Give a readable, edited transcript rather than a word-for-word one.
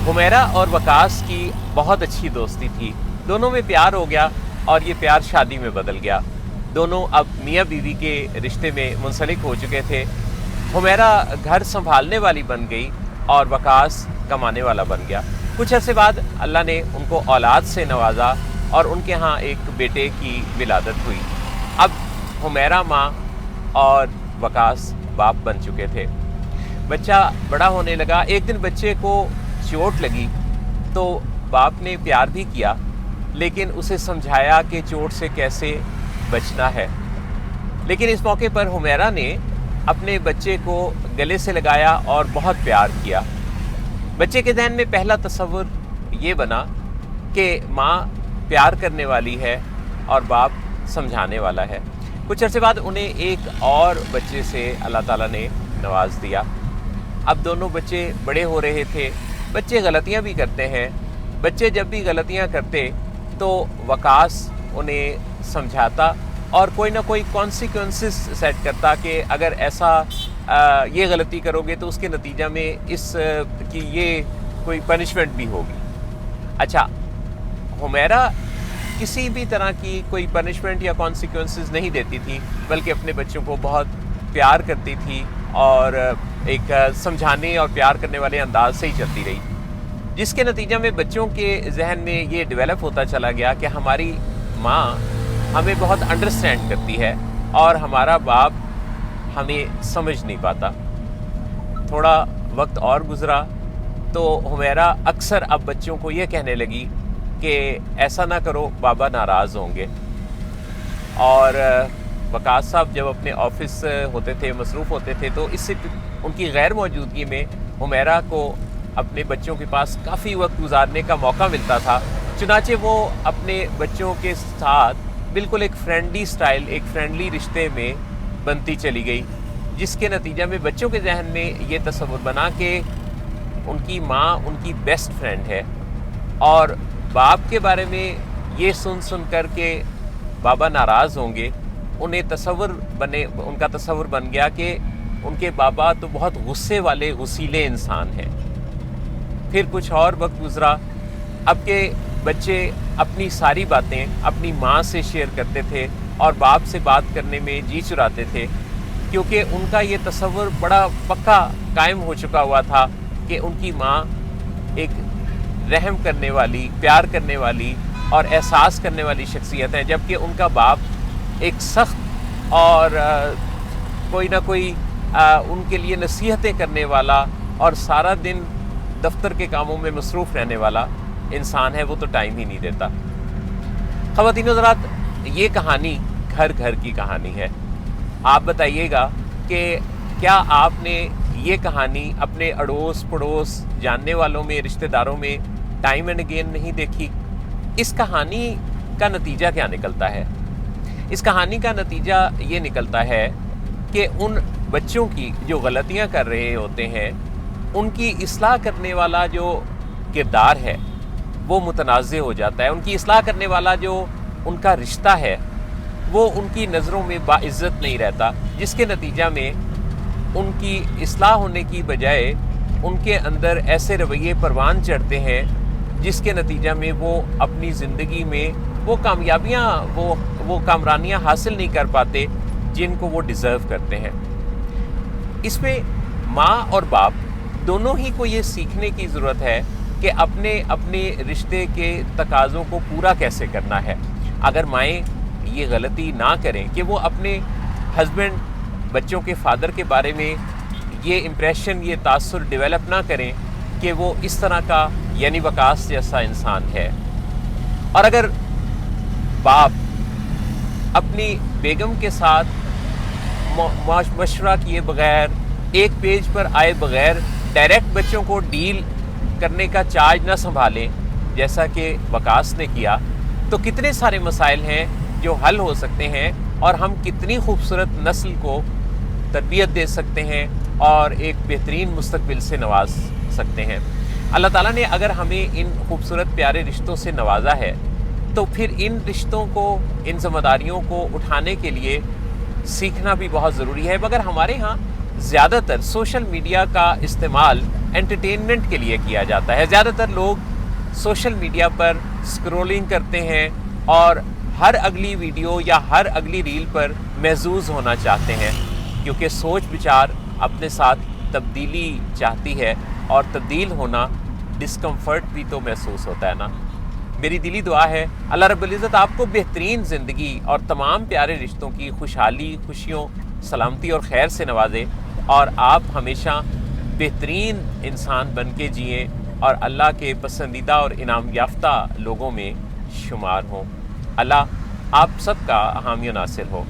حمیرہ اور وقاص کی بہت اچھی دوستی تھی، دونوں میں پیار ہو گیا اور یہ پیار شادی میں بدل گیا۔ دونوں اب میاں بیوی کے رشتے میں منسلک ہو چکے تھے۔ حمیرہ گھر سنبھالنے والی بن گئی اور وقاص کمانے والا بن گیا۔ کچھ عرصے بعد اللہ نے ان کو اولاد سے نوازا اور ان کے ہاں ایک بیٹے کی ولادت ہوئی۔ اب حمیرہ ماں اور وقاص باپ بن چکے تھے۔ بچہ بڑا ہونے لگا۔ ایک دن بچے کو چوٹ لگی تو باپ نے پیار بھی کیا، لیکن اسے سمجھایا کہ چوٹ سے کیسے بچنا ہے۔ لیکن اس موقع پر حمیرہ نے اپنے بچے کو گلے سے لگایا اور بہت پیار کیا۔ بچے کے ذہن میں پہلا تصور یہ بنا کہ ماں پیار کرنے والی ہے اور باپ سمجھانے والا ہے۔ کچھ عرصے بعد انہیں ایک اور بچے سے اللہ تعالیٰ نے نواز دیا۔ اب دونوں بچے بڑے ہو رہے تھے۔ بچے غلطیاں بھی کرتے ہیں۔ بچے جب بھی غلطیاں کرتے تو وقاص انہیں سمجھاتا اور کوئی نہ کوئی کانسیکوینسز سیٹ کرتا کہ اگر ایسا یہ غلطی کرو گے تو اس کے نتیجہ میں اس کی یہ کوئی پنشمنٹ بھی ہوگی۔ اچھا، حمیرہ کسی بھی طرح کی کوئی پنشمنٹ یا کانسیکوینسز نہیں دیتی تھی، بلکہ اپنے بچوں کو بہت پیار کرتی تھی اور ایک سمجھانے اور پیار کرنے والے انداز سے ہی چلتی رہی، جس کے نتیجہ میں بچوں کے ذہن میں یہ ڈیولپ ہوتا چلا گیا کہ ہماری ماں ہمیں بہت انڈرسٹینڈ کرتی ہے اور ہمارا باپ ہمیں سمجھ نہیں پاتا۔ تھوڑا وقت اور گزرا تو حمیرہ اکثر اب بچوں کو یہ کہنے لگی کہ ایسا نہ کرو، بابا ناراض ہوں گے۔ اور وقاص صاحب جب اپنے آفس ہوتے تھے، مصروف ہوتے تھے، تو اس سے ان کی غیر موجودگی میں حمیرہ کو اپنے بچوں کے پاس کافی وقت گزارنے کا موقع ملتا تھا۔ چنانچہ وہ اپنے بچوں کے ساتھ بالکل ایک فرینڈلی سٹائل، ایک فرینڈلی رشتے میں بنتی چلی گئی، جس کے نتیجہ میں بچوں کے ذہن میں یہ تصور بنا کہ ان کی ماں ان کی بیسٹ فرینڈ ہے، اور باپ کے بارے میں یہ سن کر کے بابا ناراض ہوں گے، ان کا تصور بن گیا کہ ان کے بابا تو بہت غصے والے غصیلے انسان ہیں۔ پھر کچھ اور وقت گزرا، اب کے بچے اپنی ساری باتیں اپنی ماں سے شیئر کرتے تھے اور باپ سے بات کرنے میں جی چراتے تھے، کیونکہ ان کا یہ تصور بڑا پکا قائم ہو چکا ہوا تھا کہ ان کی ماں ایک رحم کرنے والی، پیار کرنے والی اور احساس کرنے والی شخصیت ہے، جبکہ ان کا باپ ایک سخت اور کوئی نہ کوئی ان کے لیے نصیحتیں کرنے والا اور سارا دن دفتر کے کاموں میں مصروف رہنے والا انسان ہے۔ وہ تو ٹائم ہی نہیں دیتا۔ خواتین و حضرات، یہ کہانی گھر گھر کی کہانی ہے۔ آپ بتائیے گا کہ کیا آپ نے یہ کہانی اپنے اڑوس پڑوس، جاننے والوں میں، رشتہ داروں میں ٹائم اینڈ اگین نہیں دیکھی؟ اس کہانی کا نتیجہ کیا نکلتا ہے؟ اس کہانی کا نتیجہ یہ نکلتا ہے کہ ان بچوں کی جو غلطیاں کر رہے ہوتے ہیں، ان کی اصلاح کرنے والا جو کردار ہے وہ متنازع ہو جاتا ہے۔ ان کی اصلاح کرنے والا جو ان کا رشتہ ہے وہ ان کی نظروں میں باعزت نہیں رہتا، جس کے نتیجہ میں ان کی اصلاح ہونے کی بجائے ان کے اندر ایسے رویے پروان چڑھتے ہیں، جس کے نتیجہ میں وہ اپنی زندگی میں وہ کامیابیاں، وہ کامرانیاں حاصل نہیں کر پاتے جن کو وہ ڈیزرو کرتے ہیں۔ اس میں ماں اور باپ دونوں ہی کو یہ سیکھنے کی ضرورت ہے کہ اپنے رشتے کے تقاضوں کو پورا کیسے کرنا ہے۔ اگر مائیں یہ غلطی نہ کریں کہ وہ اپنے ہسبینڈ، بچوں کے فادر کے بارے میں یہ امپریشن، یہ تاثر ڈیولپ نہ کریں کہ وہ اس طرح کا یعنی وقاص جیسا انسان ہے، اور اگر باپ اپنی بیگم کے ساتھ مشورہ کیے بغیر، ایک پیج پر آئے بغیر ڈائریکٹ بچوں کو ڈیل کرنے کا چارج نہ سنبھالیں جیسا کہ وقاص نے کیا، تو کتنے سارے مسائل ہیں جو حل ہو سکتے ہیں، اور ہم کتنی خوبصورت نسل کو تربیت دے سکتے ہیں اور ایک بہترین مستقبل سے نواز سکتے ہیں۔ اللہ تعالیٰ نے اگر ہمیں ان خوبصورت پیارے رشتوں سے نوازا ہے تو پھر ان رشتوں کو، ان ذمہ داریوں کو اٹھانے کے لیے سیکھنا بھی بہت ضروری ہے۔ مگر ہمارے ہاں زیادہ تر سوشل میڈیا کا استعمال انٹرٹینمنٹ کے لیے کیا جاتا ہے. زیادہ تر لوگ سوشل میڈیا پر سکرولنگ کرتے ہیں اور ہر اگلی ویڈیو یا ہر اگلی ریل پر محظوظ ہونا چاہتے ہیں، کیونکہ سوچ بچار اپنے ساتھ تبدیلی چاہتی ہے، اور تبدیل ہونا ڈسکمفرٹ بھی تو محسوس ہوتا ہے نا. میری دلی دعا ہے اللہ رب العزت آپ کو بہترین زندگی اور تمام پیارے رشتوں کی خوشحالی، خوشیوں، سلامتی اور خیر سے نوازے، اور آپ ہمیشہ بہترین انسان بن کے جئیں اور اللہ کے پسندیدہ اور انعام یافتہ لوگوں میں شمار ہوں. اللہ آپ سب کا حامی و ناصر ہو.